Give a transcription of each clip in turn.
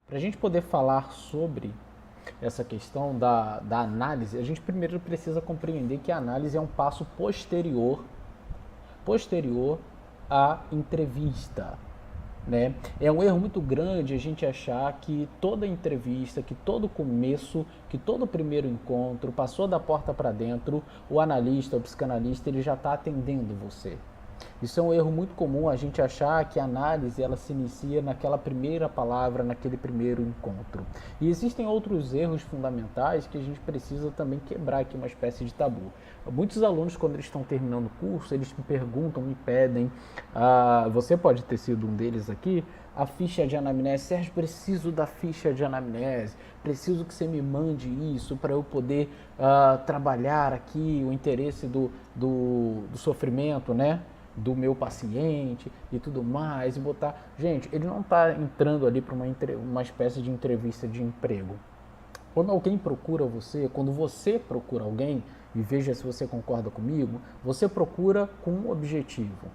Para a gente poder falar sobre essa questão da análise, a gente primeiro precisa compreender que a análise é um passo posterior à entrevista. Né? É um erro muito grande a gente achar que toda entrevista, que todo começo, que todo primeiro encontro, passou da porta para dentro, o analista, o psicanalista, ele já está atendendo você. Isso é um erro muito comum, a gente achar que a análise ela se inicia naquela primeira palavra, naquele primeiro encontro. E existem outros erros fundamentais que a gente precisa também quebrar aqui, uma espécie de tabu. Muitos alunos, quando eles estão terminando o curso, eles me perguntam, me pedem, você pode ter sido um deles aqui, a ficha de anamnese. Sérgio, preciso da ficha de anamnese, preciso que você me mande isso para eu poder trabalhar aqui o interesse do sofrimento, né? Do meu paciente e tudo mais, e botar... Gente, ele não está entrando ali para uma espécie de entrevista de emprego. Quando alguém procura você, quando você procura alguém, e veja se você concorda comigo, você procura com um objetivo.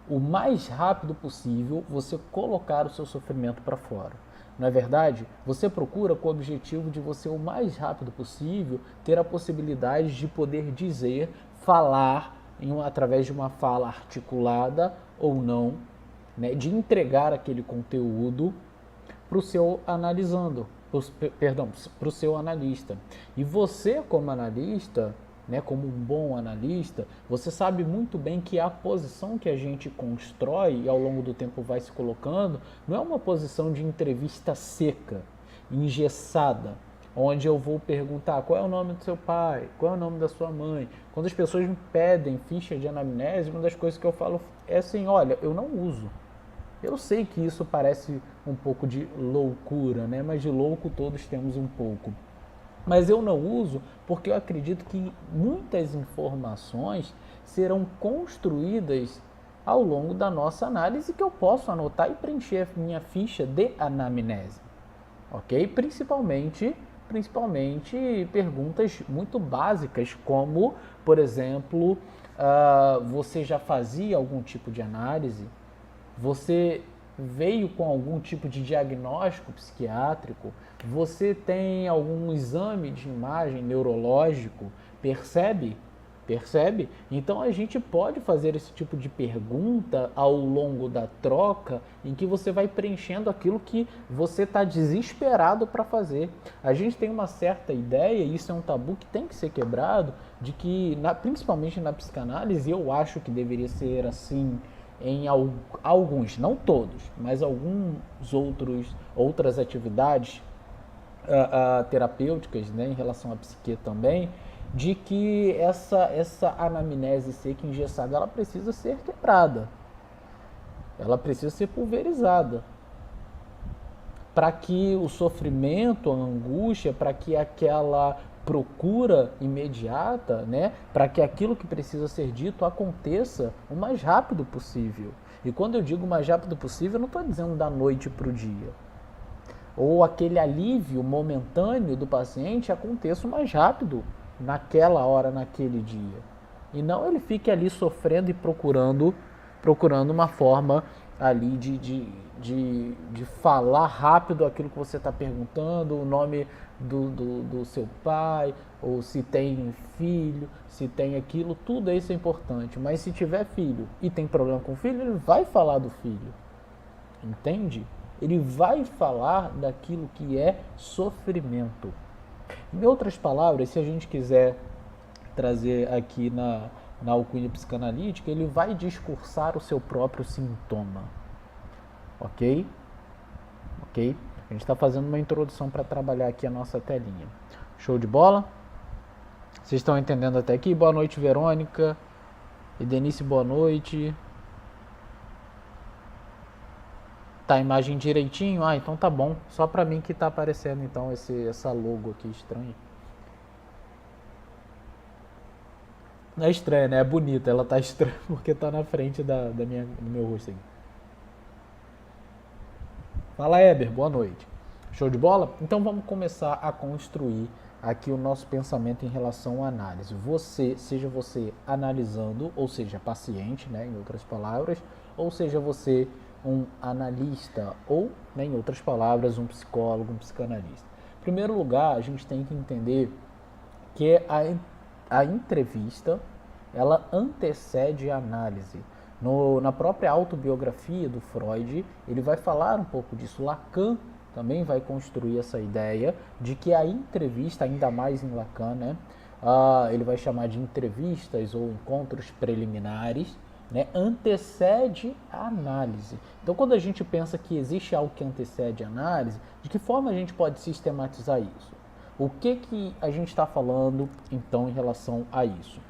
O mais rápido possível você colocar o seu sofrimento para fora. Não é verdade? Você procura com o objetivo de você, o mais rápido possível, ter a possibilidade de poder dizer, falar, através de uma fala articulada ou não, né, de entregar aquele conteúdo para o seu analisando, para o seu analista. E você, como analista, né, como um bom analista, você sabe muito bem que a posição que a gente constrói e ao longo do tempo vai se colocando, não é uma posição de entrevista seca, engessada, onde eu vou perguntar qual é o nome do seu pai, qual é o nome da sua mãe. Quando as pessoas me pedem ficha de anamnese, uma das coisas que eu falo é assim, olha, eu não uso. Eu sei que isso parece um pouco de loucura, né? Mas de louco todos temos um pouco. Mas eu não uso porque eu acredito que muitas informações serão construídas ao longo da nossa análise que eu posso anotar e preencher a minha ficha de anamnese. Ok? Principalmente perguntas muito básicas, como, por exemplo, você já fazia algum tipo de análise? Você veio com algum tipo de diagnóstico psiquiátrico? Você tem algum exame de imagem neurológico? Percebe? Percebe? Então a gente pode fazer esse tipo de pergunta ao longo da troca, em que você vai preenchendo aquilo que você está desesperado para fazer. A gente tem uma certa ideia, e isso é um tabu que tem que ser quebrado, de que, principalmente na psicanálise, eu acho que deveria ser assim em alguns, não todos, mas outras atividades terapêuticas, né, em relação à psique também, de que essa anamnese seca engessada, ela precisa ser quebrada, ela precisa ser pulverizada, para que o sofrimento, a angústia, para que aquela procura imediata, né, para que aquilo que precisa ser dito aconteça o mais rápido possível. E quando eu digo o mais rápido possível, eu não estou dizendo da noite para o dia. Ou aquele alívio momentâneo do paciente aconteça o mais rápido, naquela hora, naquele dia. E não ele fique ali sofrendo e procurando uma forma ali de falar rápido aquilo que você está perguntando, o nome do seu pai, ou se tem filho, se tem aquilo, tudo isso é importante. Mas se tiver filho e tem problema com o filho, ele vai falar do filho. Entende? Ele vai falar daquilo que é sofrimento. Em outras palavras, se a gente quiser trazer aqui na alcunha psicanalítica, ele vai discursar o seu próprio sintoma. Ok? Ok? A gente está fazendo uma introdução para trabalhar aqui a nossa telinha. Show de bola? Vocês estão entendendo até aqui? Boa noite, Verônica. E Denise, boa noite. Tá a imagem direitinho? Ah, então tá bom. Só para mim que tá aparecendo então essa logo aqui estranha. Não é estranha, né? É bonita. Ela tá estranha porque tá na frente do meu rosto aqui. Fala, Eber. Boa noite. Show de bola? Então vamos começar a construir aqui o nosso pensamento em relação à análise. Seja você analisando, ou seja, paciente, né, em outras palavras, ou seja você um analista ou, né, em outras palavras, um psicólogo, um psicanalista? Em primeiro lugar, a gente tem que entender que a entrevista ela antecede a análise. Na própria autobiografia do Freud, ele vai falar um pouco disso. Lacan também vai construir essa ideia de que a entrevista, ainda mais em Lacan, né, ele vai chamar de entrevistas ou encontros preliminares, né, antecede a análise. Então, quando a gente pensa que existe algo que antecede a análise, de que forma a gente pode sistematizar isso? O que a gente está falando, então, em relação a isso?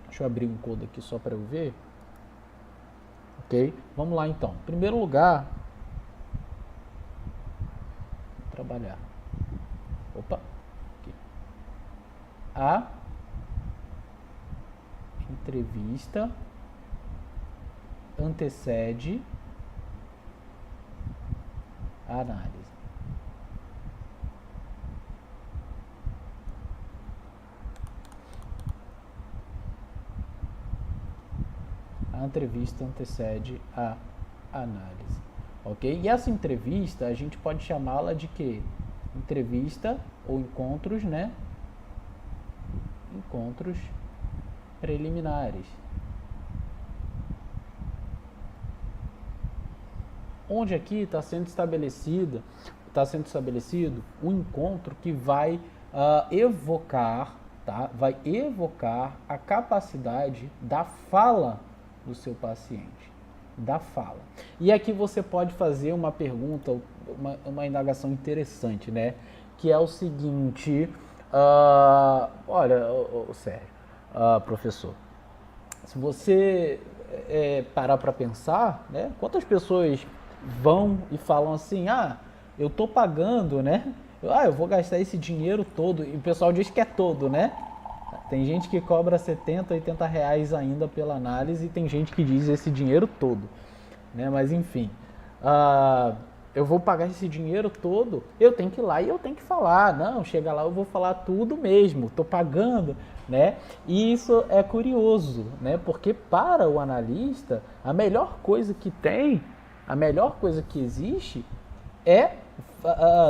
Deixa eu abrir um codo aqui só para eu ver. Ok? Vamos lá, então. Em primeiro lugar, trabalhar. Opa. Aqui. A entrevista antecede a análise. A entrevista antecede a análise, ok? E essa entrevista a gente pode chamá-la de quê? Entrevista ou encontros, né? Encontros preliminares. Onde aqui está sendo estabelecido um encontro que vai evocar, tá? Vai evocar a capacidade da fala do seu paciente, da fala. E aqui você pode fazer uma pergunta, uma indagação interessante, né? Que é o seguinte, olha, Sérgio, professor, se você parar para pensar, né? Quantas pessoas vão e falam assim, eu tô pagando, né? Eu vou gastar esse dinheiro todo, e o pessoal diz que é todo, né? Tem gente que cobra 70, 80 reais ainda pela análise e tem gente que diz esse dinheiro todo, né? Mas enfim, eu vou pagar esse dinheiro todo, eu tenho que ir lá e eu tenho que falar. Não, chega lá, eu vou falar tudo mesmo, tô pagando, né? E isso é curioso, né? Porque para o analista, a melhor coisa que tem, a melhor coisa que existe é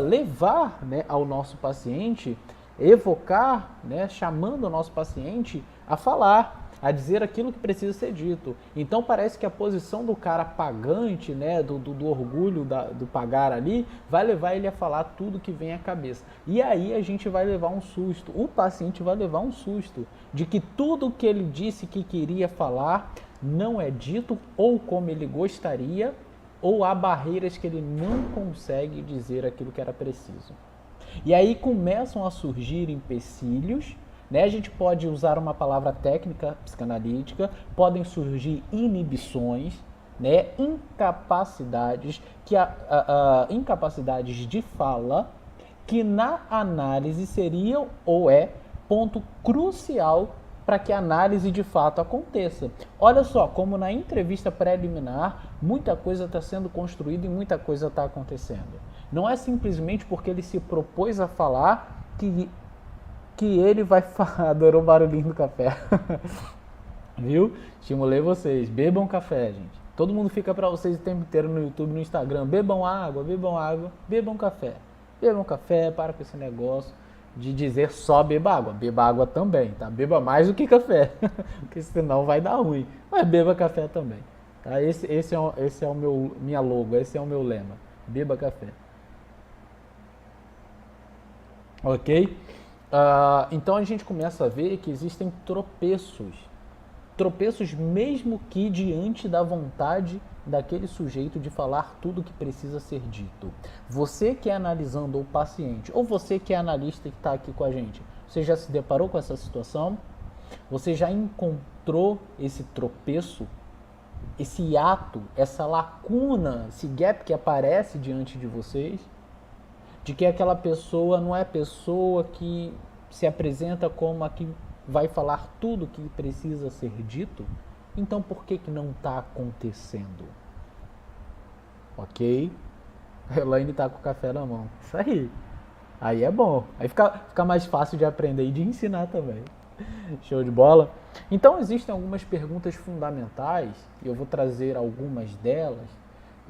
levar, né, ao nosso paciente, evocar, né, chamando o nosso paciente a falar, a dizer aquilo que precisa ser dito. Então parece que a posição do cara pagante, né, do orgulho do pagar ali, vai levar ele a falar tudo que vem à cabeça. E aí a gente vai levar um susto, o paciente vai levar um susto de que tudo que ele disse que queria falar não é dito ou como ele gostaria, ou há barreiras que ele não consegue dizer aquilo que era preciso. E aí começam a surgir empecilhos, né? A gente pode usar uma palavra técnica psicanalítica, podem surgir inibições, né? Incapacidades, incapacidades de fala, que na análise seriam ou é ponto crucial para que a análise de fato aconteça. Olha só, como na entrevista preliminar, muita coisa está sendo construída e muita coisa está acontecendo. Não é simplesmente porque ele se propôs a falar que ele vai falar. Adorou o barulhinho do café. Viu? Estimulei vocês. Bebam café, gente. Todo mundo fica para vocês o tempo inteiro no YouTube, no Instagram. Bebam água, bebam café. Bebam café, para com esse negócio de dizer só beba água. Beba água também, tá? Beba mais do que café, porque senão vai dar ruim. Mas beba café também, tá? Esse é o minha logo, esse é o meu lema. Beba café. Ok? Então a gente começa a ver que existem tropeços mesmo que diante da vontade daquele sujeito de falar tudo que precisa ser dito. Você que é analisando o paciente, ou você que é analista que está aqui com a gente, você já se deparou com essa situação? Você já encontrou esse tropeço, esse hiato, essa lacuna, esse gap que aparece diante de vocês? De que aquela pessoa não é a pessoa que se apresenta como a que vai falar tudo que precisa ser dito? Então por que não está acontecendo? Ok? A Elaine está com o café na mão. Isso aí. Aí é bom. Aí fica mais fácil de aprender e de ensinar também. Show de bola? Então existem algumas perguntas fundamentais, e eu vou trazer algumas delas,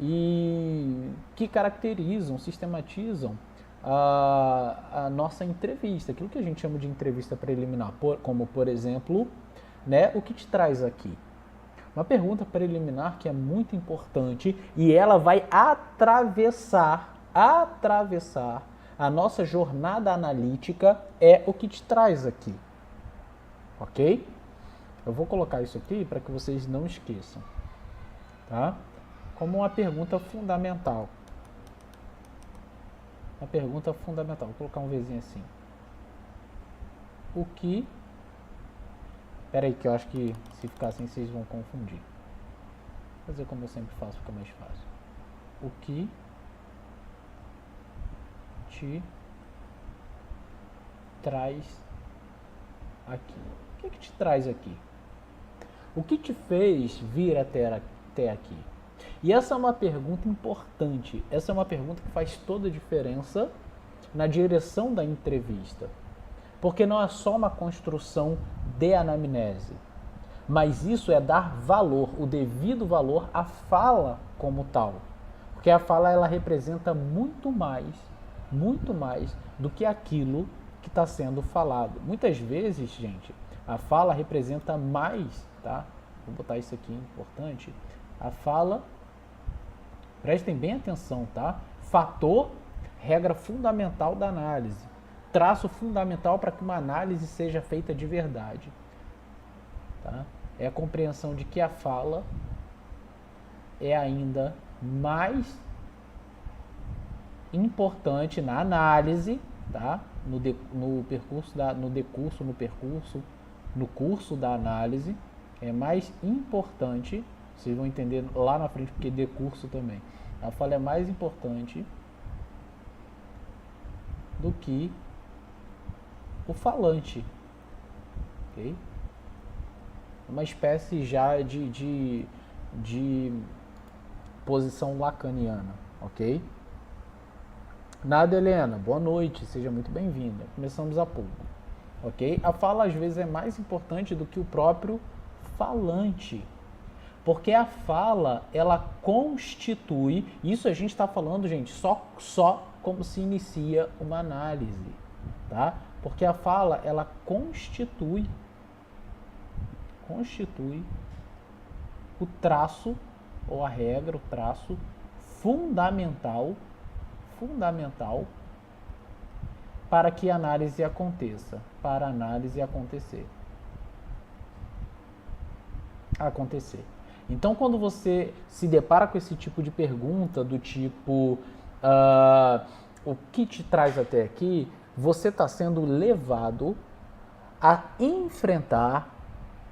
e que caracterizam, sistematizam a nossa entrevista, aquilo que a gente chama de entrevista preliminar, como por exemplo, né, o que te traz aqui? Uma pergunta preliminar que é muito importante e ela vai atravessar a nossa jornada analítica é o que te traz aqui, ok? Eu vou colocar isso aqui para que vocês não esqueçam, tá? Como uma pergunta fundamental. Uma pergunta fundamental. Vou colocar um Vzinho assim. O que... Espera aí que eu acho que se ficar assim vocês vão confundir. Vou fazer como eu sempre faço, fica mais fácil. O que te traz aqui? O que te traz aqui? O que te fez vir até aqui? E essa é uma pergunta importante. Essa é uma pergunta que faz toda a diferença na direção da entrevista. Porque não é só uma construção de anamnese, mas isso é dar valor, o devido valor à fala como tal. Porque a fala ela representa muito mais do que aquilo que está sendo falado. Muitas vezes, gente, a fala representa mais, tá? Vou botar isso aqui, importante. A fala, prestem bem atenção, tá? Fator, regra fundamental da análise. Traço fundamental para que uma análise seja feita de verdade. Tá? É a compreensão de que a fala é ainda mais importante na análise, tá? No curso da análise, é mais importante, vocês vão entender lá na frente porque decurso também. A fala é mais importante do que o falante, ok? Uma espécie já de posição lacaniana, ok? Nada, Helena, boa noite, seja muito bem-vinda. Começamos há pouco, ok? A fala às vezes é mais importante do que o próprio falante, porque a fala ela constitui, isso a gente está falando, gente, só como se inicia uma análise, tá? Porque a fala, ela constitui o traço, ou a regra, o traço fundamental para que a análise aconteça, para a análise acontecer. Então, quando você se depara com esse tipo de pergunta, do tipo, o que te traz até aqui, você está sendo levado a enfrentar,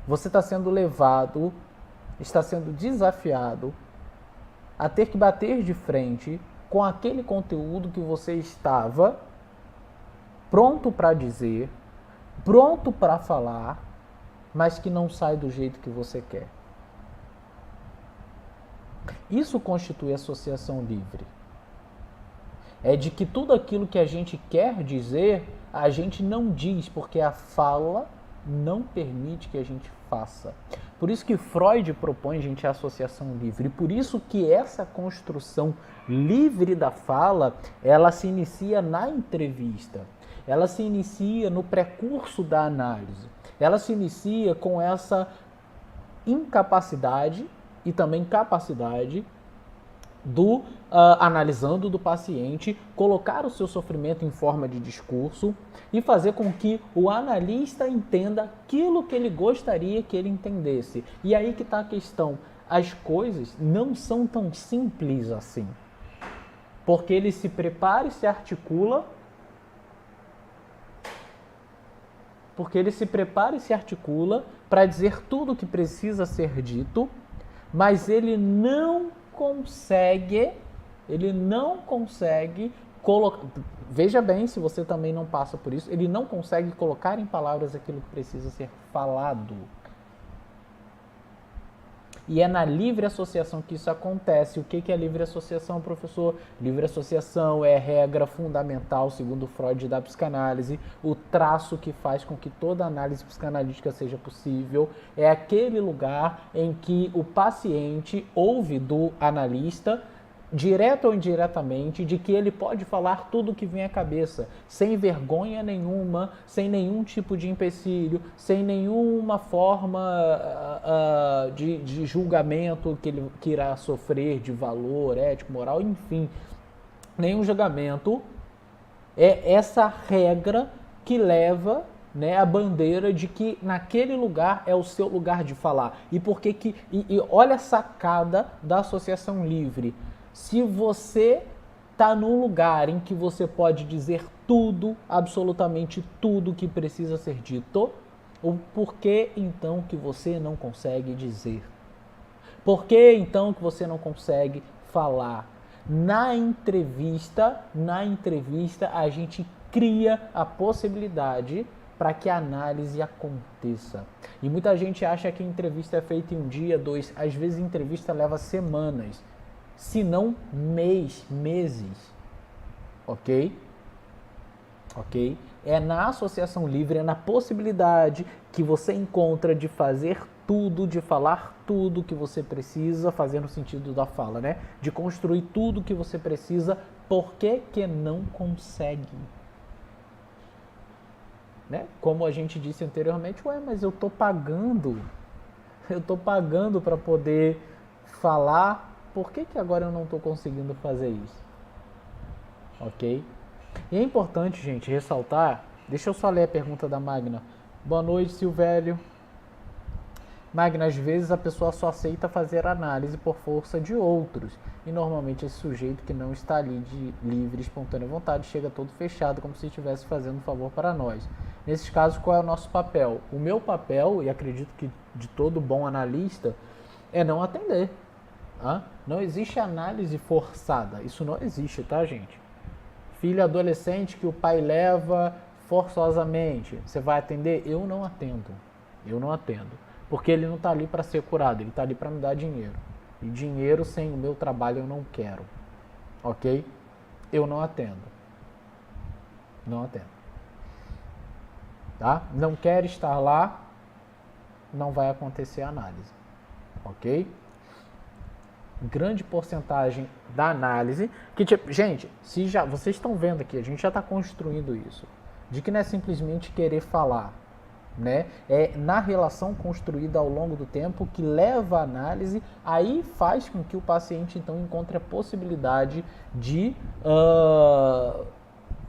você está sendo desafiado a ter que bater de frente com aquele conteúdo que você estava pronto para dizer, pronto para falar, mas que não sai do jeito que você quer. Isso constitui associação livre. É de que tudo aquilo que a gente quer dizer, a gente não diz, porque a fala não permite que a gente faça. Por isso que Freud propõe, gente, a associação livre. E por isso que essa construção livre da fala, ela se inicia na entrevista. Ela se inicia no precurso da análise. Ela se inicia com essa incapacidade e também capacidade do analisando do paciente, colocar o seu sofrimento em forma de discurso e fazer com que o analista entenda aquilo que ele gostaria que ele entendesse. E aí que está a questão. As coisas não são tão simples assim. Porque ele se prepara e se articula. Para dizer tudo o que precisa ser dito, mas ele não consegue colocar, veja bem se você também não passa por isso, ele não consegue colocar em palavras aquilo que precisa ser falado. E é na livre associação que isso acontece. O que é livre associação, professor? Livre associação é regra fundamental, segundo Freud, da psicanálise, o traço que faz com que toda análise psicanalítica seja possível. É aquele lugar em que o paciente ouve do analista, direto ou indiretamente, de que ele pode falar tudo o que vem à cabeça, sem vergonha nenhuma, sem nenhum tipo de empecilho, sem nenhuma forma de julgamento que ele irá sofrer, de valor, ético, moral, enfim. Nenhum julgamento. É essa regra que leva, né, a bandeira de que naquele lugar é o seu lugar de falar. E por que e olha a sacada da associação livre. Se você está num lugar em que você pode dizer tudo, absolutamente tudo que precisa ser dito, por que então que você não consegue dizer? Por que então que você não consegue falar? Na entrevista a gente cria a possibilidade para que a análise aconteça. E muita gente acha que a entrevista é feita em um dia, dois, às vezes a entrevista leva semanas, se não meses, ok? Ok? É na associação livre, é na possibilidade que você encontra de fazer tudo, de falar tudo que você precisa, fazer no sentido da fala, né? De construir tudo que você precisa, por que não consegue? Né? Como a gente disse anteriormente, mas eu tô pagando para poder falar. Por que agora eu não estou conseguindo fazer isso? Ok? E é importante, gente, ressaltar. Deixa eu só ler a pergunta da Magna. Boa noite, Silvério. Magna, às vezes a pessoa só aceita fazer análise por força de outros. E normalmente esse sujeito que não está ali de livre, espontânea vontade, chega todo fechado, como se estivesse fazendo um favor para nós. Nesses casos, qual é o nosso papel? O meu papel, e acredito que de todo bom analista, é não atender. Não existe análise forçada. Isso não existe, tá, gente? Filho adolescente que o pai leva forçosamente, você vai atender? Eu não atendo. Porque ele não está ali para ser curado, ele está ali para me dar dinheiro. E dinheiro sem o meu trabalho eu não quero. Ok? Eu não atendo. Tá? Não quer estar lá, não vai acontecer a análise. Ok? Grande porcentagem da análise, que tipo, gente, se já vocês estão vendo aqui, a gente já está construindo isso, de que não é simplesmente querer falar, né? É na relação construída ao longo do tempo que leva a análise, aí faz com que o paciente então encontre a possibilidade de,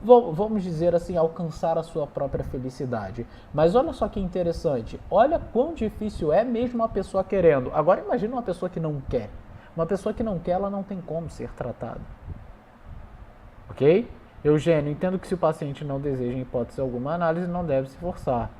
vamos dizer assim, alcançar a sua própria felicidade. Mas olha só que interessante, olha quão difícil é mesmo a pessoa querendo. Agora imagina uma pessoa que não quer. Uma pessoa que não quer, ela não tem como ser tratada. Ok? Eugênio, entendo que se o paciente não deseja, em hipótese alguma, análise não deve se forçar.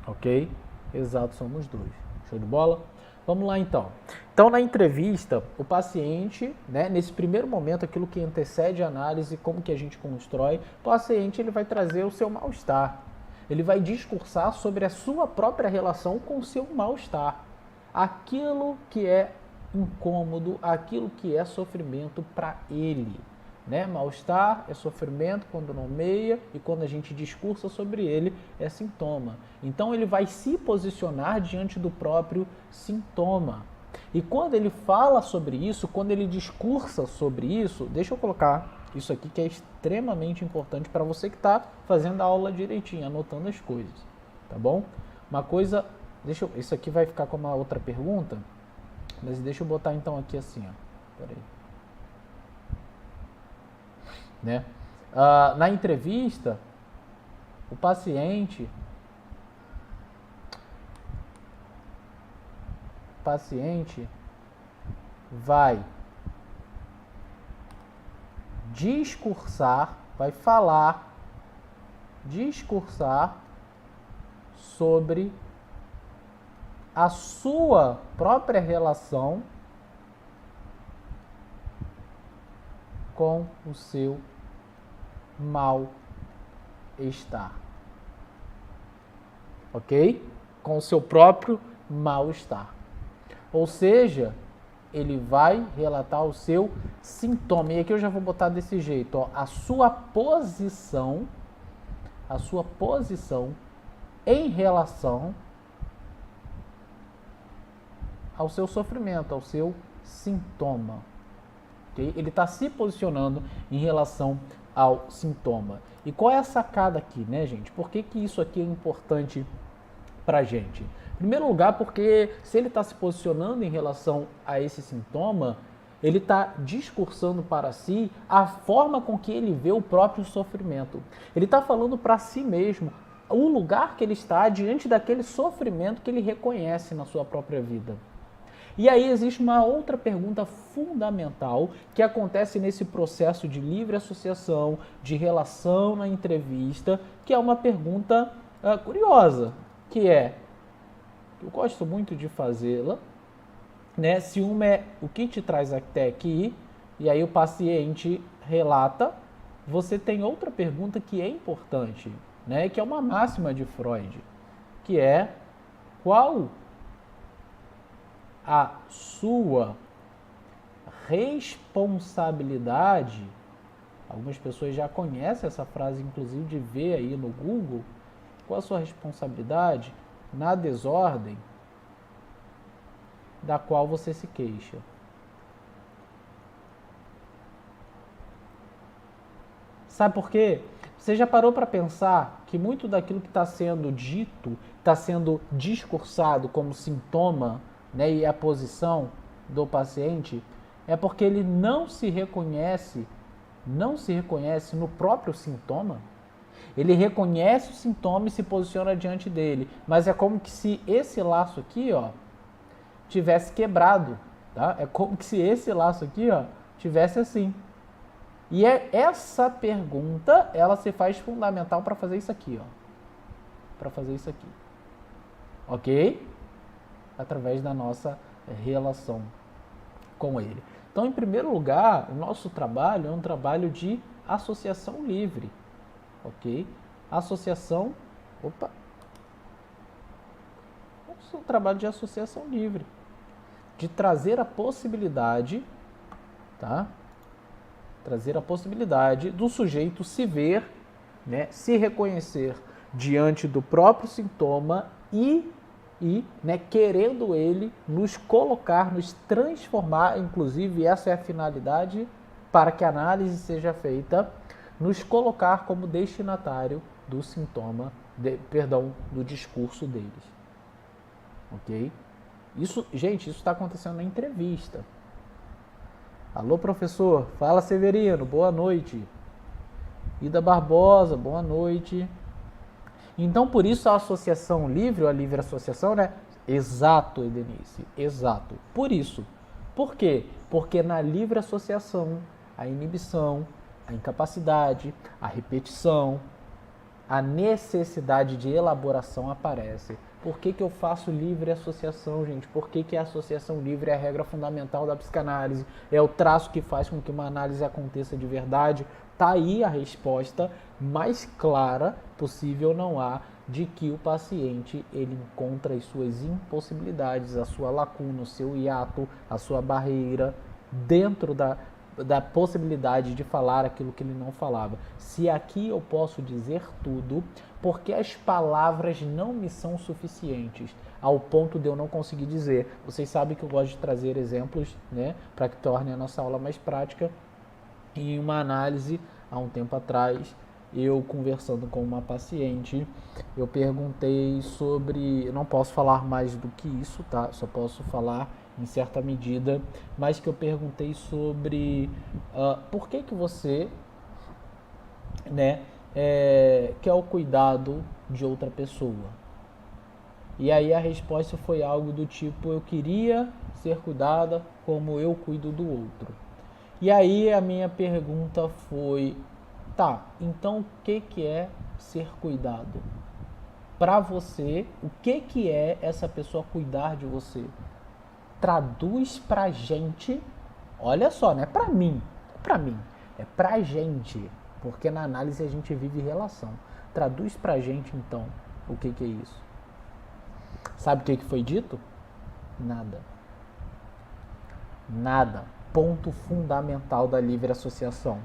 Ok? Exato, somos dois. Show de bola? Vamos lá então. Então, na entrevista, o paciente, né, nesse primeiro momento, aquilo que antecede a análise, como que a gente constrói, o paciente ele vai trazer o seu mal-estar. Ele vai discursar sobre a sua própria relação com o seu mal-estar. Aquilo que é incômodo, aquilo que é sofrimento para ele. Né? Mal-estar é sofrimento quando nomeia e quando a gente discursa sobre ele é sintoma. Então ele vai se posicionar diante do próprio sintoma. E quando ele fala sobre isso, quando ele discursa sobre isso, deixa eu colocar isso aqui que é extremamente importante para você que está fazendo a aula direitinho, anotando as coisas, tá bom? Uma coisa, isso aqui vai ficar como uma outra pergunta, mas deixa eu botar então aqui assim, ó. Peraí. Né? Na entrevista, o paciente vai discursar, vai discursar sobre a sua própria relação com o seu mal-estar. Ok? Com o seu próprio mal-estar. Ou seja, ele vai relatar o seu sintoma. E aqui eu já vou botar desse jeito, ó, a sua posição em relação ao seu sofrimento, ao seu sintoma. Okay? Ele está se posicionando em relação ao sintoma. E qual é a sacada aqui, né, gente? Por que isso aqui é importante para a gente? Em primeiro lugar, porque se ele está se posicionando em relação a esse sintoma, ele está discursando para si a forma com que ele vê o próprio sofrimento. Ele está falando para si mesmo o lugar que ele está diante daquele sofrimento que ele reconhece na sua própria vida. E aí existe uma outra pergunta fundamental que acontece nesse processo de livre associação, de relação na entrevista, que é uma pergunta curiosa, que é, eu gosto muito de fazê-la, né? Se uma é o que te traz até aqui, e aí o paciente relata, você tem outra pergunta que é importante, né? Que é uma máxima de Freud, que é qual a sua responsabilidade. Algumas pessoas já conhecem essa frase, inclusive de ver aí no Google. Qual a sua responsabilidade na desordem da qual você se queixa? Sabe por quê? Você já parou para pensar que muito daquilo que está sendo dito, está sendo discursado como sintoma, né, e a posição do paciente, é porque ele não se reconhece no próprio sintoma. Ele reconhece o sintoma e se posiciona diante dele, mas é como que se esse laço aqui, ó, tivesse quebrado, tá? É como que se esse laço aqui, ó, tivesse assim. E essa pergunta, ela se faz fundamental para fazer isso aqui, ó. Para fazer isso aqui. OK? Através da nossa relação com ele. Então, em primeiro lugar, o nosso trabalho é um trabalho de associação livre, ok? Associação, é um trabalho de associação livre, de trazer a possibilidade, tá? Trazer a possibilidade do sujeito se ver, né, se reconhecer diante do próprio sintoma e né, querendo ele nos colocar, nos transformar, inclusive essa é a finalidade para que a análise seja feita, nos colocar como destinatário do sintoma, do discurso deles. Ok? Isso, gente, isso está acontecendo na entrevista. Alô, professor, fala Severino, boa noite. Ida Barbosa, boa noite. Então, por isso a associação livre, ou a livre associação, né? Exato, Edenice, exato. Por isso. Por quê? Porque na livre associação, a inibição, a incapacidade, a repetição, a necessidade de elaboração aparece. Por que eu faço livre associação, gente? Por que a associação livre é a regra fundamental da psicanálise? É o traço que faz com que uma análise aconteça de verdade? Tá aí a resposta mais clara possível, não há, de que o paciente ele encontra as suas impossibilidades, a sua lacuna, o seu hiato, a sua barreira dentro da possibilidade de falar aquilo que ele não falava. Se aqui eu posso dizer tudo, porque as palavras não me são suficientes ao ponto de eu não conseguir dizer. Vocês sabem que eu gosto de trazer exemplos, né, para que torne a nossa aula mais prática. Em uma análise, há um tempo atrás, eu conversando com uma paciente, eu perguntei sobre, eu não posso falar mais do que isso, tá? Só posso falar em certa medida, mas que eu perguntei sobre por que você, né, quer o cuidado de outra pessoa. E aí a resposta foi algo do tipo, eu queria ser cuidada como eu cuido do outro. E aí a minha pergunta foi, tá, então o que é ser cuidado? Para você, o que é essa pessoa cuidar de você? Traduz pra gente, olha só, não é pra mim, é pra gente, porque na análise a gente vive relação. Traduz pra gente então o que é isso. Sabe o que foi dito? Nada. Nada. Ponto fundamental da livre associação.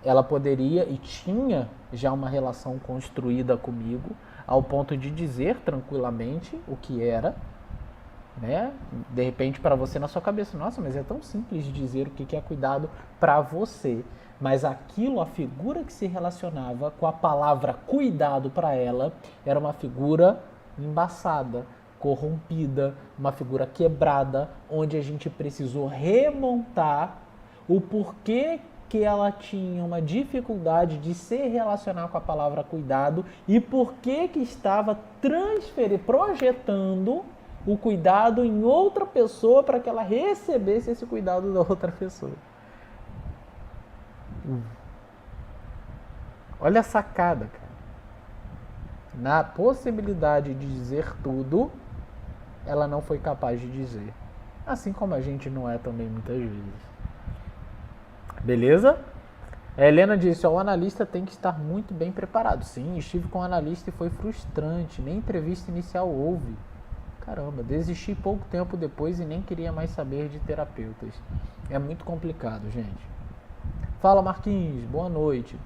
Ela poderia e tinha já uma relação construída comigo, ao ponto de dizer tranquilamente o que era, né? De repente para você na sua cabeça, nossa, mas é tão simples de dizer o que é cuidado para você. Mas aquilo, a figura que se relacionava com a palavra cuidado para ela, era uma figura embaçada, corrompida, uma figura quebrada, onde a gente precisou remontar o porquê que ela tinha uma dificuldade de se relacionar com a palavra cuidado e por que estava projetando o cuidado em outra pessoa para que ela recebesse esse cuidado da outra pessoa. Olha a sacada, cara. Na possibilidade de dizer tudo, ela não foi capaz de dizer. Assim como a gente não é também muitas vezes. Beleza? A Helena disse, o analista tem que estar muito bem preparado. Sim, estive com o analista e foi frustrante. Nem entrevista inicial houve. Caramba, desisti pouco tempo depois e nem queria mais saber de terapeutas. É muito complicado, gente. Fala, Marquinhos, boa noite.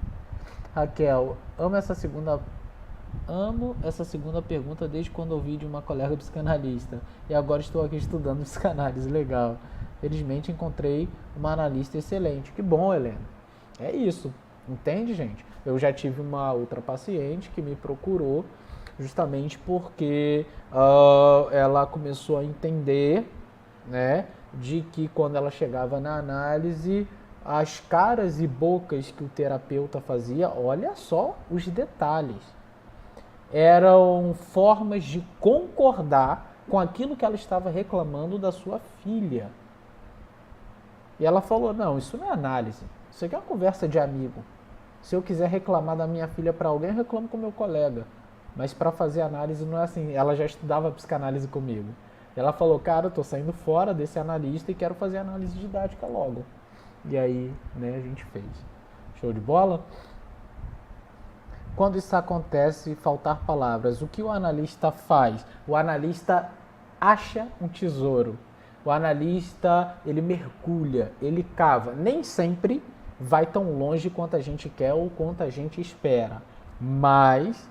Raquel, amo essa segunda pergunta desde quando ouvi de uma colega psicanalista. E agora estou aqui estudando psicanálise. Legal. Felizmente encontrei uma analista excelente. Que bom, Helena. É isso. Entende, gente? Eu já tive uma outra paciente que me procurou justamente porque ela começou a entender, né, de que quando ela chegava na análise, as caras e bocas que o terapeuta fazia, olha só os detalhes, eram formas de concordar com aquilo que ela estava reclamando da sua filha. E ela falou, não, isso não é análise, isso aqui é uma conversa de amigo. Se eu quiser reclamar da minha filha para alguém, eu reclamo com meu colega. Mas para fazer análise não é assim. Ela já estudava psicanálise comigo. Ela falou, cara, eu tô saindo fora desse analista e quero fazer análise didática logo. E aí, né, a gente fez. Show de bola? Quando isso acontece, faltar palavras, o que o analista faz? O analista acha um tesouro. O analista, ele mergulha, ele cava. Nem sempre vai tão longe quanto a gente quer ou quanto a gente espera. Mas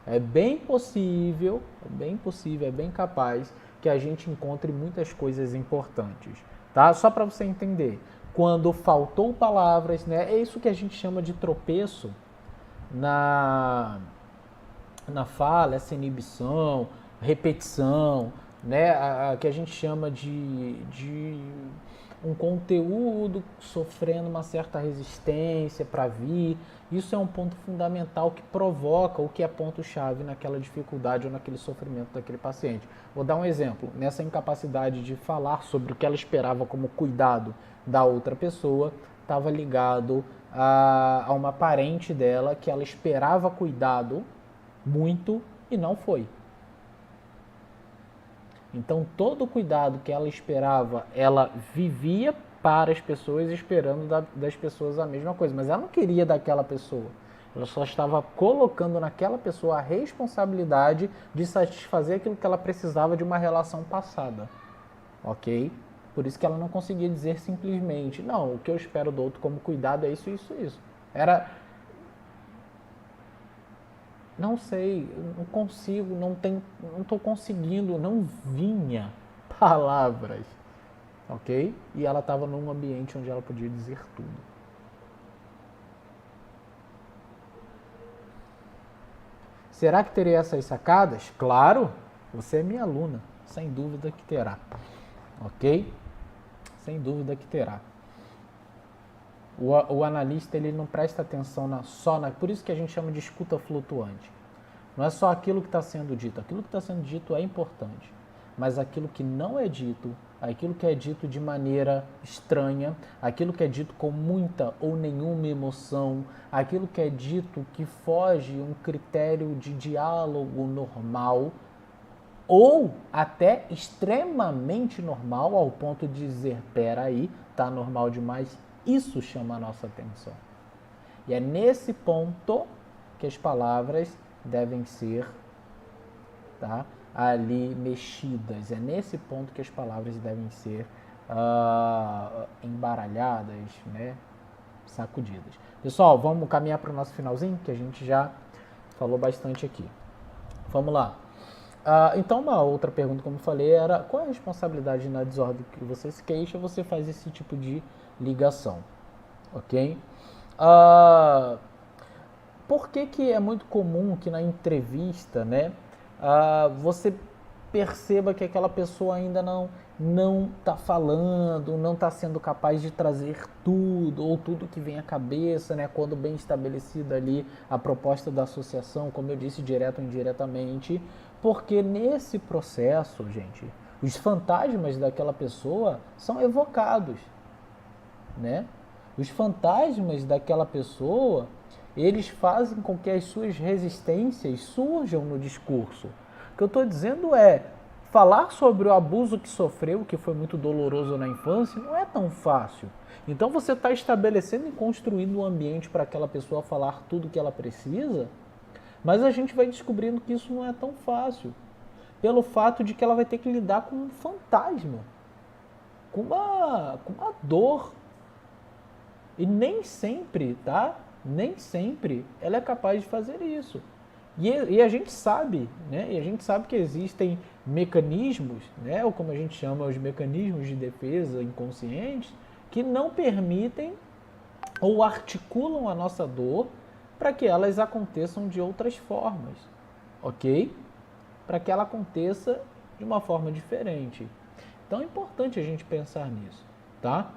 é bem possível, é bem capaz que a gente encontre muitas coisas importantes, tá? Só para você entender, quando faltou palavras, né? É isso que a gente chama de tropeço na fala, essa inibição, repetição, né? A que a gente chama de um conteúdo sofrendo uma certa resistência para vir. Isso é um ponto fundamental que provoca o que é ponto-chave naquela dificuldade ou naquele sofrimento daquele paciente. Vou dar um exemplo. Nessa incapacidade de falar sobre o que ela esperava como cuidado da outra pessoa, estava ligado a uma parente dela que ela esperava cuidado muito e não foi. Então, todo o cuidado que ela esperava, ela vivia para as pessoas, esperando das pessoas a mesma coisa. Mas ela não queria daquela pessoa. Ela só estava colocando naquela pessoa a responsabilidade de satisfazer aquilo que ela precisava de uma relação passada. Ok? Por isso que ela não conseguia dizer simplesmente, não, o que eu espero do outro como cuidado é isso, isso, isso. Era... Não sei, não consigo, não estou conseguindo, não vinha palavras, ok? E ela estava num ambiente onde ela podia dizer tudo. Será que terei essas sacadas? Claro, você é minha aluna, sem dúvida que terá, ok? Sem dúvida que terá. O analista, ele não presta atenção por isso que a gente chama de escuta flutuante. Não é só aquilo que está sendo dito. Aquilo que está sendo dito é importante. Mas aquilo que não é dito, aquilo que é dito de maneira estranha, aquilo que é dito com muita ou nenhuma emoção, aquilo que é dito que foge um critério de diálogo normal, ou até extremamente normal, ao ponto de dizer, peraí, tá normal demais, isso chama a nossa atenção. E é nesse ponto que as palavras devem ser, tá, ali mexidas. É nesse ponto que as palavras devem ser embaralhadas, né? Sacudidas. Pessoal, vamos caminhar para o nosso finalzinho, que a gente já falou bastante aqui. Vamos lá. Então, uma outra pergunta, como eu falei, era qual é a responsabilidade na desordem que você se queixa, você faz esse tipo de ligação, ok? Por que é muito comum que na entrevista, né, você perceba que aquela pessoa ainda não está falando, não está sendo capaz de trazer tudo, ou tudo que vem à cabeça, né, quando bem estabelecida ali a proposta da associação, como eu disse, direto ou indiretamente, porque nesse processo, gente, os fantasmas daquela pessoa são evocados, né? Os fantasmas daquela pessoa, eles fazem com que as suas resistências surjam no discurso. O que eu estou dizendo é, falar sobre o abuso que sofreu, que foi muito doloroso na infância, não é tão fácil. Então você está estabelecendo e construindo um ambiente para aquela pessoa falar tudo o que ela precisa, mas a gente vai descobrindo que isso não é tão fácil. Pelo fato de que ela vai ter que lidar com um fantasma, com uma dor. E nem sempre, tá? Nem sempre ela é capaz de fazer isso. E a gente sabe, né? E a gente sabe que existem mecanismos, né? Ou como a gente chama, os mecanismos de defesa inconscientes, que não permitem ou articulam a nossa dor para que elas aconteçam de outras formas, ok? Para que ela aconteça de uma forma diferente. Então é importante a gente pensar nisso, tá?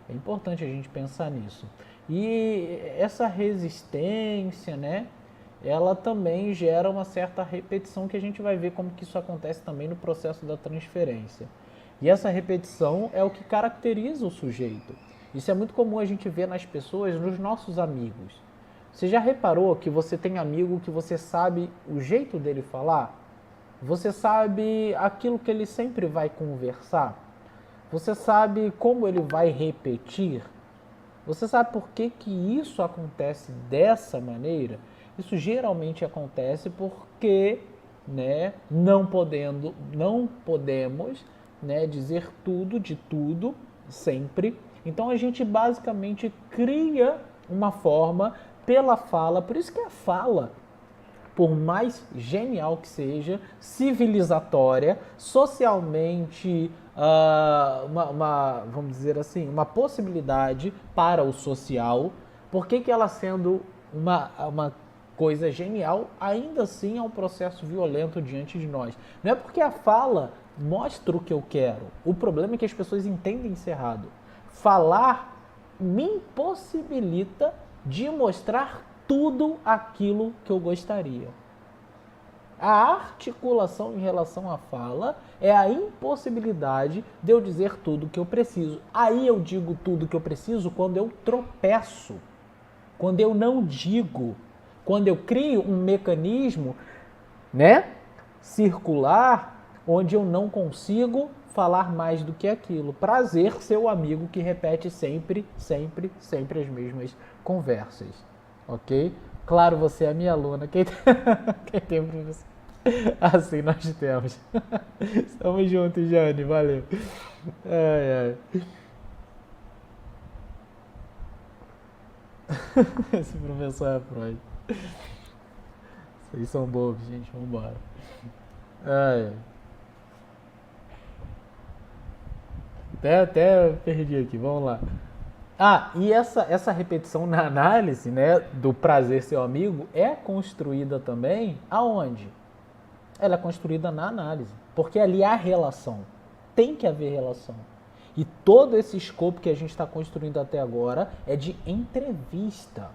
É importante a gente pensar nisso. E essa resistência, né? Ela também gera uma certa repetição que a gente vai ver como que isso acontece também no processo da transferência. E essa repetição é o que caracteriza o sujeito. Isso é muito comum a gente ver nas pessoas, nos nossos amigos. Você já reparou que você tem amigo que você sabe o jeito dele falar? Você sabe aquilo que ele sempre vai conversar? Você sabe como ele vai repetir? Você sabe por que isso acontece dessa maneira? Isso geralmente acontece porque, né, não podemos, né, dizer tudo de tudo sempre. Então a gente basicamente cria uma forma pela fala, por isso que a fala, por mais genial que seja, civilizatória, socialmente, vamos dizer assim, uma possibilidade para o social, por que ela sendo uma coisa genial, ainda assim é um processo violento diante de nós? Não é porque a fala mostra o que eu quero, o problema é que as pessoas entendem isso errado. Falar me impossibilita de mostrar tudo aquilo que eu gostaria. A articulação em relação à fala é a impossibilidade de eu dizer tudo o que eu preciso. Aí eu digo tudo o que eu preciso quando eu tropeço, quando eu não digo, quando eu crio um mecanismo, né, circular, onde eu não consigo falar mais do que aquilo. Prazer, seu amigo que repete sempre as mesmas conversas. Ok? Claro, você é minha aluna. Quem tem professor? Assim nós temos. Estamos juntos, Jane. Valeu. Ai, ai. Esse professor é Freud. Vocês são bobos, gente. Vambora. Ai. Até perdi aqui. Vamos lá. E essa repetição na análise, né, do prazer seu amigo, é construída também aonde? Ela é construída na análise, porque ali há relação, tem que haver relação. E todo esse escopo que a gente está construindo até agora é de entrevista,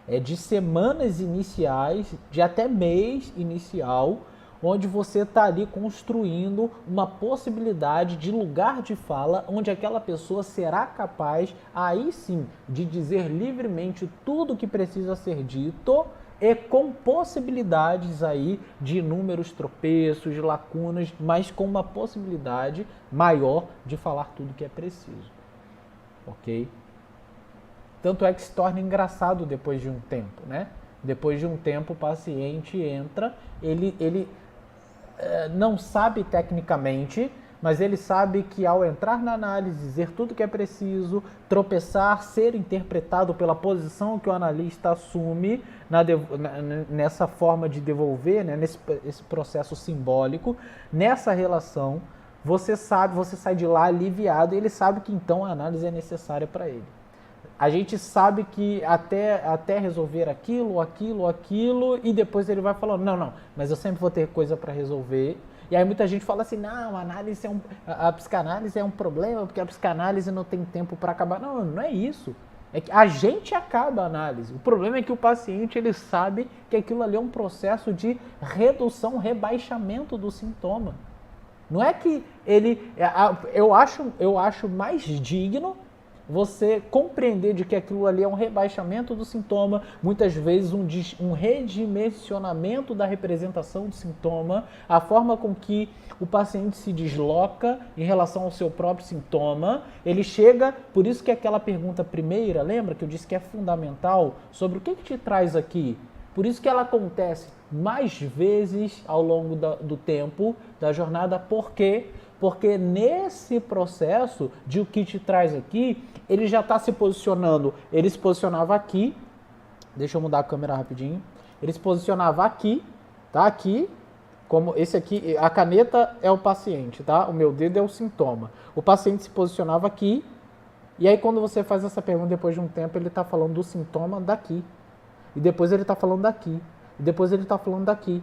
é de semanas iniciais, de até mês inicial, onde você está ali construindo uma possibilidade de lugar de fala, onde aquela pessoa será capaz, aí sim, de dizer livremente tudo o que precisa ser dito e com possibilidades aí de inúmeros tropeços, lacunas, mas com uma possibilidade maior de falar tudo que é preciso. Ok? Tanto é que se torna engraçado depois de um tempo, né? Depois de um tempo o paciente entra, ele não sabe tecnicamente, mas ele sabe que ao entrar na análise, dizer tudo que é preciso, tropeçar, ser interpretado pela posição que o analista assume nessa forma de devolver, né, nesse processo simbólico, nessa relação, você sai de lá aliviado e ele sabe que então a análise é necessária para ele. A gente sabe que até resolver aquilo, e depois ele vai falando, não, mas eu sempre vou ter coisa para resolver. E aí muita gente fala assim, não, a psicanálise é um problema, porque a psicanálise não tem tempo para acabar. Não, não é isso. É que a gente acaba a análise. O problema é que o paciente, ele sabe que aquilo ali é um processo de redução, rebaixamento do sintoma. Não é que ele... Eu acho mais digno você compreender de que aquilo ali é um rebaixamento do sintoma, muitas vezes um redimensionamento da representação do sintoma, a forma com que o paciente se desloca em relação ao seu próprio sintoma. Ele chega, por isso que aquela pergunta primeira, lembra que eu disse que é fundamental, sobre o que te traz aqui? Por isso que ela acontece mais vezes ao longo do tempo, da jornada. Por quê? Porque nesse processo de o que te traz aqui, ele já está se posicionando. Ele se posicionava aqui. Deixa eu mudar a câmera rapidinho. Ele se posicionava aqui, tá? Aqui, como esse aqui, a caneta é o paciente, tá? O meu dedo é o sintoma. O paciente se posicionava aqui, e aí quando você faz essa pergunta depois de um tempo, ele está falando do sintoma daqui. E depois ele está falando daqui. E depois ele está falando daqui.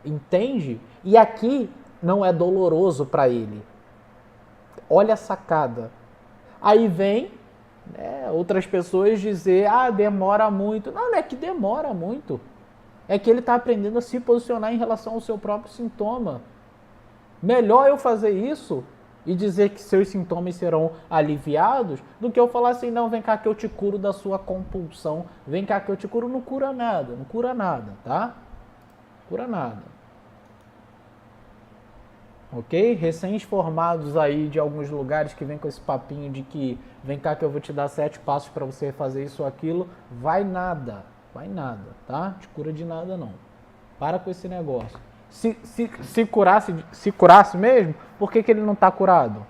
Entende? E aqui não é doloroso para ele. Olha a sacada. Aí vem, né, outras pessoas dizer, demora muito. Não é que demora muito. É que ele está aprendendo a se posicionar em relação ao seu próprio sintoma. Melhor eu fazer isso e dizer que seus sintomas serão aliviados do que eu falar assim, não, vem cá que eu te curo da sua compulsão. Vem cá que eu te curo. Não cura nada, tá? Cura nada. Ok? Recém-formados aí de alguns lugares que vem com esse papinho de que vem cá que eu vou te dar 7 passos para você fazer isso ou aquilo. Vai nada, tá? Te cura de nada não. Para com esse negócio. Se curasse mesmo, por que ele não está curado?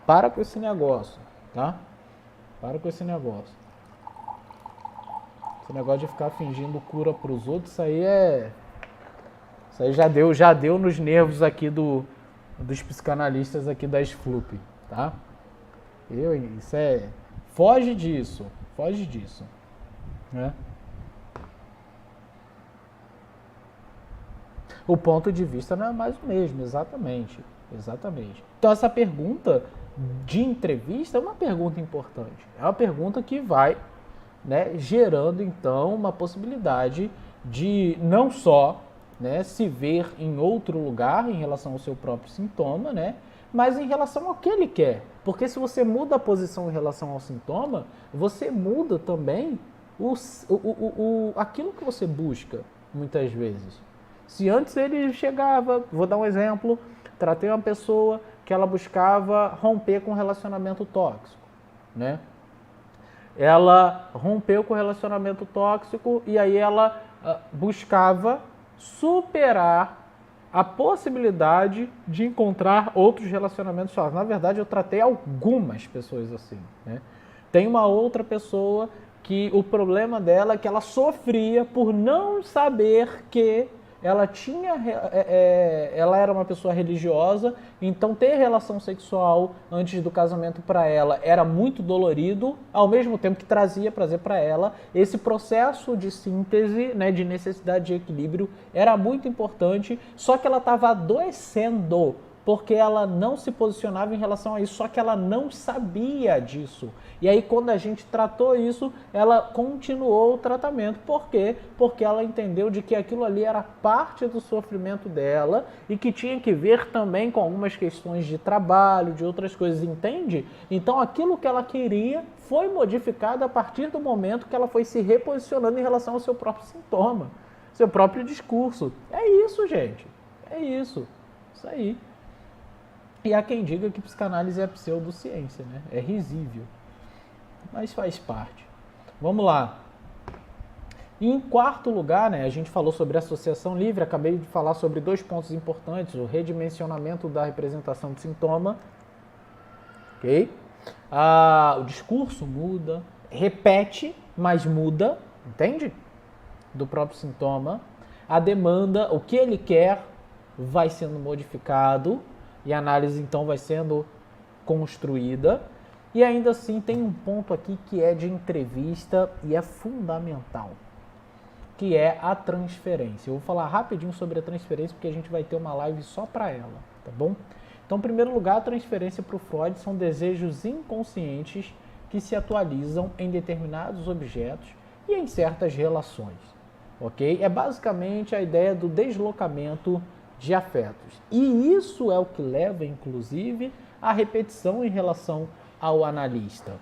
Para com esse negócio, tá? Para com esse negócio. Esse negócio de ficar fingindo cura para os outros, isso aí já deu nos nervos aqui dos psicanalistas aqui da SFLUP, tá? Foge disso, né? O ponto de vista não é mais o mesmo, exatamente. Então essa pergunta de entrevista é uma pergunta importante. É uma pergunta que vai, né, gerando então uma possibilidade de não só, né, se ver em outro lugar em relação ao seu próprio sintoma, né, mas em relação ao que ele quer. Porque se você muda a posição em relação ao sintoma, você muda também aquilo que você busca, muitas vezes. Se antes ele chegava, vou dar um exemplo, tratei uma pessoa que ela buscava romper com um relacionamento tóxico, né? Ela rompeu com o relacionamento tóxico e aí ela buscava superar a possibilidade de encontrar outros relacionamentos tóxicos. Na verdade, eu tratei algumas pessoas assim, né? Tem uma outra pessoa que o problema dela é que ela sofria por não saber que ela era uma pessoa religiosa, então ter relação sexual antes do casamento para ela era muito dolorido, ao mesmo tempo que trazia prazer para ela. Esse processo de síntese, né, de necessidade de equilíbrio era muito importante, só que ela estava adoecendo porque ela não se posicionava em relação a isso, só que ela não sabia disso. E aí, quando a gente tratou isso, ela continuou o tratamento. Por quê? Porque ela entendeu de que aquilo ali era parte do sofrimento dela e que tinha que ver também com algumas questões de trabalho, de outras coisas, entende? Então, aquilo que ela queria foi modificado a partir do momento que ela foi se reposicionando em relação ao seu próprio sintoma, seu próprio discurso. É isso, gente. É isso. Isso aí. E há quem diga que psicanálise é pseudociência, né? É risível. Mas faz parte. Vamos lá. E em quarto lugar, né, a gente falou sobre associação livre, acabei de falar sobre 2 pontos importantes, o redimensionamento da representação do sintoma, ok? O discurso muda, repete, mas muda, entende? Do próprio sintoma. A demanda, o que ele quer, vai sendo modificado e a análise então vai sendo construída. E ainda assim tem um ponto aqui que é de entrevista e é fundamental, que é a transferência. Eu vou falar rapidinho sobre a transferência porque a gente vai ter uma live só para ela, tá bom? Então, em primeiro lugar, a transferência para o Freud são desejos inconscientes que se atualizam em determinados objetos e em certas relações, ok? É basicamente a ideia do deslocamento de afetos. E isso é o que leva, inclusive, à repetição em relação ao analista,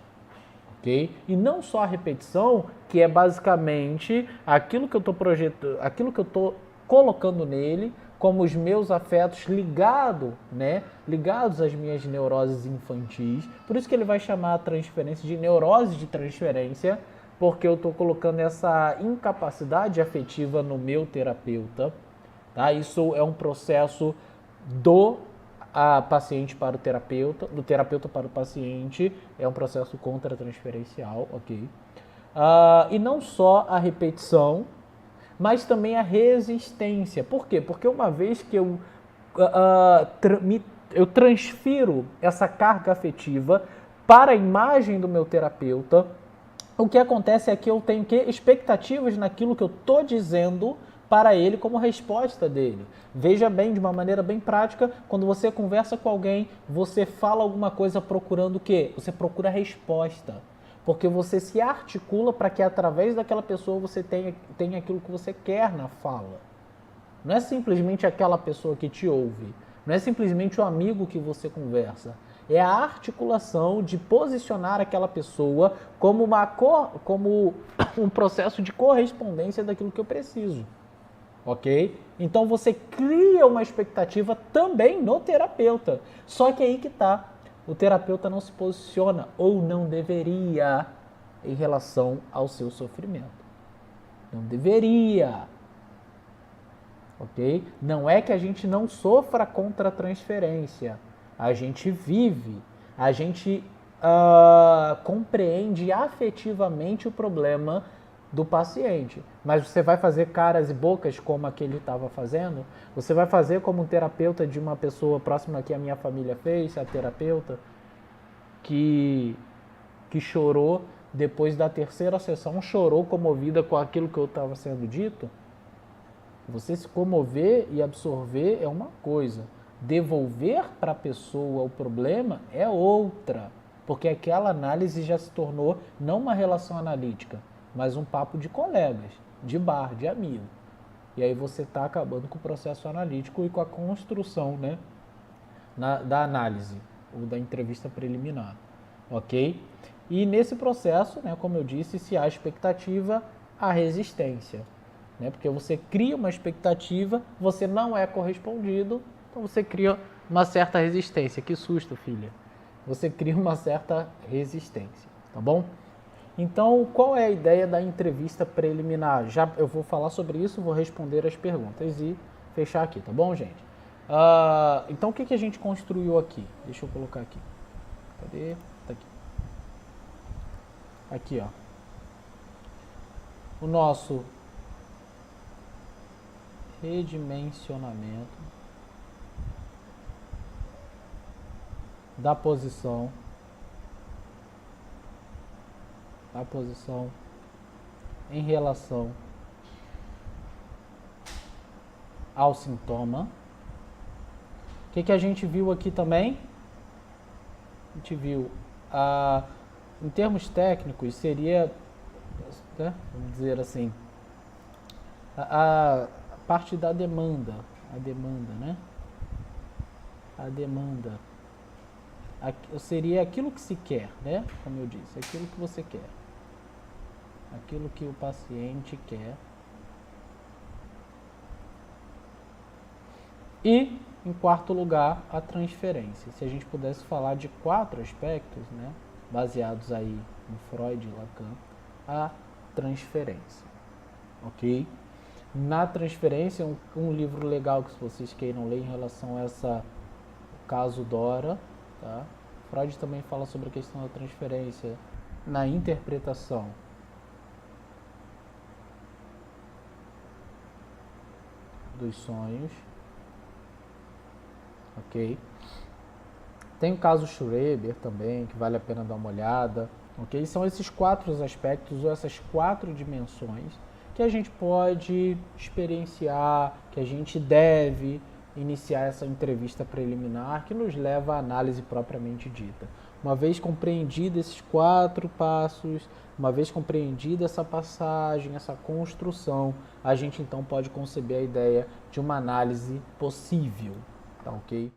ok? E não só a repetição, que é basicamente aquilo que eu estou projetando, aquilo que eu estou colocando nele como os meus afetos ligados às minhas neuroses infantis. Por isso que ele vai chamar a transferência de neurose de transferência, porque eu estou colocando essa incapacidade afetiva no meu terapeuta. Tá? Isso é um processo do paciente para o terapeuta, do terapeuta para o paciente, é um processo contra-transferencial, ok? E não só a repetição, mas também a resistência. Por quê? Porque uma vez que eu transfiro essa carga afetiva para a imagem do meu terapeuta, o que acontece é que eu tenho expectativas naquilo que eu estou dizendo para ele como resposta dele. Veja bem, de uma maneira bem prática, quando você conversa com alguém, você fala alguma coisa procurando o quê? Você procura resposta. Porque você se articula para que através daquela pessoa você tenha aquilo que você quer na fala. Não é simplesmente aquela pessoa que te ouve. Não é simplesmente o amigo que você conversa. É a articulação de posicionar aquela pessoa como um processo de correspondência daquilo que eu preciso. Ok? Então você cria uma expectativa também no terapeuta. Só que aí que tá. O terapeuta não se posiciona, ou não deveria, em relação ao seu sofrimento. Não deveria. Ok? Não é que a gente não sofra contra a transferência. A gente vive. A gente compreende afetivamente o problema do paciente. Mas você vai fazer caras e bocas como aquele estava fazendo? Você vai fazer como um terapeuta de uma pessoa próxima que a minha família fez, a terapeuta, que chorou depois da 3ª sessão, chorou comovida com aquilo que eu estava sendo dito? Você se comover e absorver é uma coisa. Devolver para a pessoa o problema é outra. Porque aquela análise já se tornou não uma relação analítica, mas um papo de colegas, de bar, de amigo. E aí você está acabando com o processo analítico e com a construção, né, da análise, ou da entrevista preliminar, ok? E nesse processo, né, como eu disse, se há expectativa, há resistência. Né, porque você cria uma expectativa, você não é correspondido, então você cria uma certa resistência. Que susto, filha. Você cria uma certa resistência, tá bom? Então, qual é a ideia da entrevista preliminar? Já eu vou falar sobre isso, vou responder as perguntas e fechar aqui, tá bom, gente? Então, o que a gente construiu aqui? Deixa eu colocar aqui. Cadê? Tá aqui. Aqui, ó. O nosso redimensionamento da posição em relação ao sintoma. O que a gente viu aqui também? A gente viu, em termos técnicos, seria, né, vamos dizer assim, a parte da demanda, né? A demanda seria aquilo que se quer, né? Como eu disse, aquilo que você quer. Aquilo que o paciente quer. E, em quarto lugar, a transferência. Se a gente pudesse falar de 4 aspectos, né, baseados aí em Freud e Lacan, a transferência. ok? Na transferência, um livro legal que vocês queiram ler em relação a essa caso Dora, tá? Freud também fala sobre a questão da transferência na interpretação dos sonhos, ok? Tem o caso Schreber também, que vale a pena dar uma olhada, ok? São esses 4 aspectos ou essas 4 dimensões que a gente pode experienciar, que a gente deve iniciar essa entrevista preliminar que nos leva à análise propriamente dita. Uma vez compreendido esses 4 passos, uma vez compreendida essa passagem, essa construção, a gente então pode conceber a ideia de uma análise possível, tá ok?